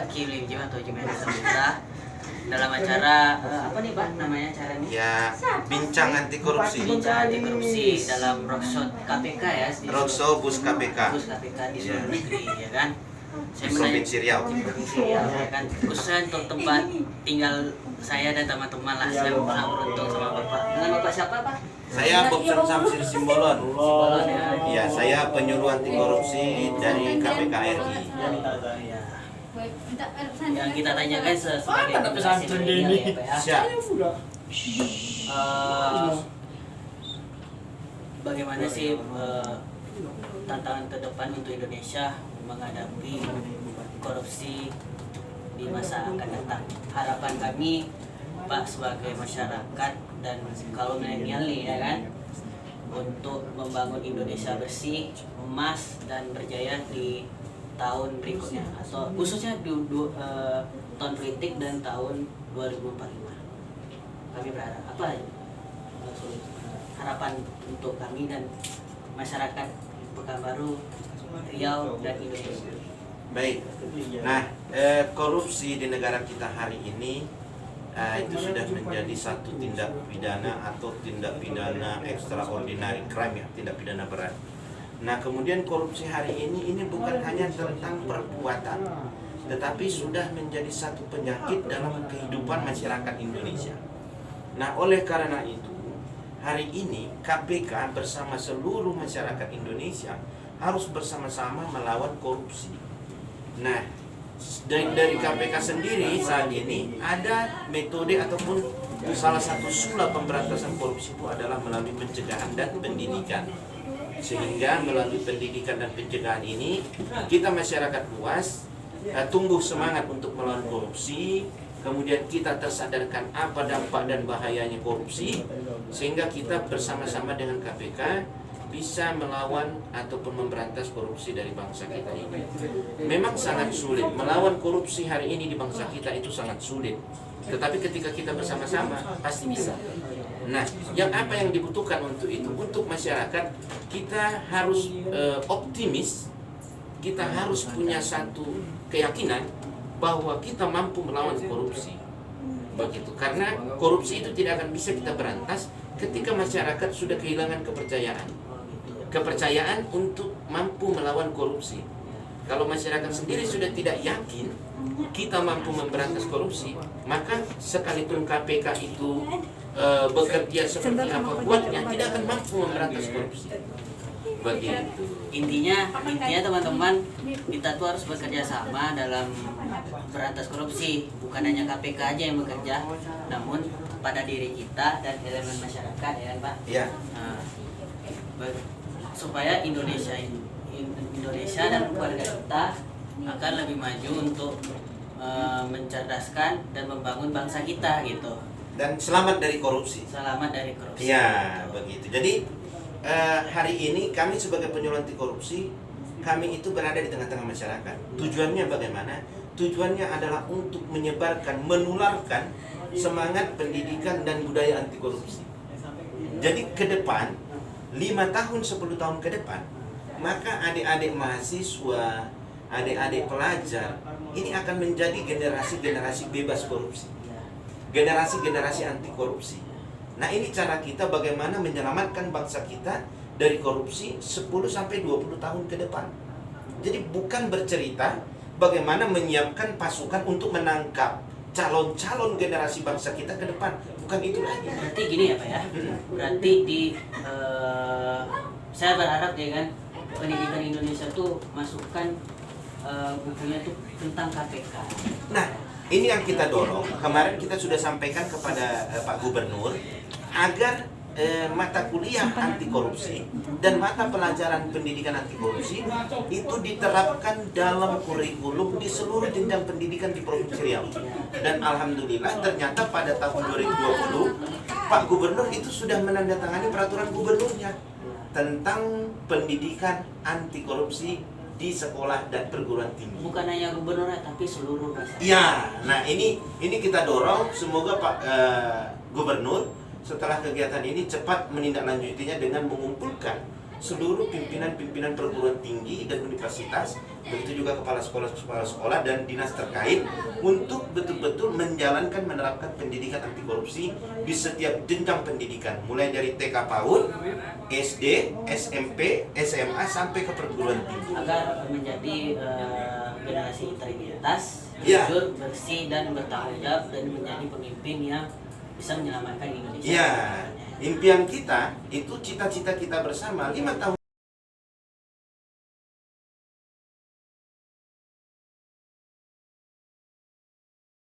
Kim Jim atau Jumian Samudra dalam acara apa nih Pak namanya acara ini? Ya, bincang anti korupsi. Bincang anti korupsi dalam roadshow KPK ya. Roadshow Bus KPK. Bus KPK di seluruh negeri ya kan. Di Provinsi Riau. Di Provinsi Riau ya kan. Khususnya untuk tempat tinggal saya dan teman-teman lah. Saya pernah beruntung sama Bapak. Dengan Bapak siapa Pak? Saya Bobson Samsir Simbolon. Simbolon ya. Ya, saya penyuluh anti korupsi dari KPK RI. Ya. Yang kita tanyakan sebagai generasi milenial ya Pak ya. Siap. Bagaimana sih tantangan ke depan untuk Indonesia menghadapi korupsi di masa akan datang? Harapan kami Pak sebagai masyarakat dan kalau milenial nih ya kan, untuk membangun Indonesia bersih, emas dan berjaya di tahun berikutnya atau khususnya di tahun politik dan tahun 2045. Kami berharap apa harapan untuk kami dan masyarakat Pekanbaru, Riau dan Indonesia. Baik. Nah, korupsi di negara kita hari ini itu sudah menjadi satu tindak pidana atau tindak pidana extraordinary crime ya, tindak pidana berat. Nah, kemudian korupsi hari ini bukan hanya tentang perbuatan, tetapi sudah menjadi satu penyakit dalam kehidupan masyarakat Indonesia. Nah, oleh karena itu, hari ini KPK bersama seluruh masyarakat Indonesia harus bersama-sama melawan korupsi. Nah, dari KPK sendiri saat ini ada metode ataupun salah satu sula pemberantasan korupsi itu adalah melalui pencegahan dan pendidikan. Sehingga melalui pendidikan dan pencegahan ini kita masyarakat luas tumbuh semangat untuk melawan korupsi, kemudian kita tersadarkan apa dampak dan bahayanya korupsi, sehingga kita bersama-sama dengan KPK bisa melawan ataupun memberantas korupsi dari bangsa kita ini. Memang sangat sulit melawan korupsi hari ini di bangsa kita, itu sangat sulit. Tetapi ketika kita bersama-sama pasti bisa. Nah, apa yang dibutuhkan untuk itu? Untuk masyarakat, kita harus optimis, kita harus punya satu keyakinan bahwa kita mampu melawan korupsi. Begitu, karena korupsi itu tidak akan bisa kita berantas ketika masyarakat sudah kehilangan kepercayaan untuk mampu melawan korupsi. Kalau masyarakat sendiri sudah tidak yakin kita mampu memberantas korupsi, maka sekalipun KPK itu bekerja seperti apa kuatnya, tidak akan mampu memberantas korupsi. Begitu. Intinya teman-teman, kita tuh harus bekerja sama dalam berantas korupsi. Bukan hanya KPK aja yang bekerja, namun pada diri kita dan elemen masyarakat ya kan Pak. Ya. Supaya Indonesia dan keluarga kita akan lebih maju untuk mencerdaskan dan membangun bangsa kita gitu. Dan selamat dari korupsi. Selamat dari korupsi. Ya, begitu. Jadi hari ini kami sebagai penyuluh anti korupsi, kami itu berada di tengah-tengah masyarakat. Tujuannya bagaimana? Tujuannya adalah untuk menyebarkan, menularkan semangat pendidikan dan budaya anti korupsi. Jadi ke depan 5 tahun, 10 tahun ke depan, maka adik-adik mahasiswa, adik-adik pelajar ini akan menjadi generasi-generasi bebas korupsi, generasi-generasi anti korupsi. Nah, ini cara kita bagaimana menyelamatkan bangsa kita dari korupsi 10-20 tahun ke depan. Jadi bukan bercerita bagaimana menyiapkan pasukan untuk menangkap calon-calon generasi bangsa kita ke depan. Bukan itu lagi. Berarti gini ya Pak ya. Berarti saya berharap ya kan, pendidikan Indonesia tuh masukkan bukunya tuh tentang KPK. Nah, ini yang kita dorong. Kemarin kita sudah sampaikan kepada Pak Gubernur agar mata kuliah anti korupsi dan mata pelajaran pendidikan anti korupsi itu diterapkan dalam kurikulum di seluruh jenjang pendidikan di Provinsi Riau. Dan alhamdulillah ternyata pada tahun 2020 Pak Gubernur itu sudah menandatangani peraturan gubernurnya tentang pendidikan anti korupsi di sekolah dan perguruan tinggi. Bukan hanya gubernur tapi seluruh masyarakat. Ya, nah ini kita dorong semoga Pak Gubernur setelah kegiatan ini cepat menindaklanjutinya dengan mengumpulkan seluruh pimpinan-pimpinan perguruan tinggi dan universitas, begitu juga kepala sekolah dan dinas terkait untuk betul-betul menjalankan, menerapkan pendidikan anti korupsi di setiap jenjang pendidikan, mulai dari TK PAUD, SD, SMP, SMA sampai ke perguruan tinggi. Agar menjadi generasi integritas, Ya. jujur, bersih dan bertanggung jawab dan menjadi pemimpin yang bisa menyelamatkan Indonesia. Ya, impian kita itu cita-cita kita bersama 5 tahun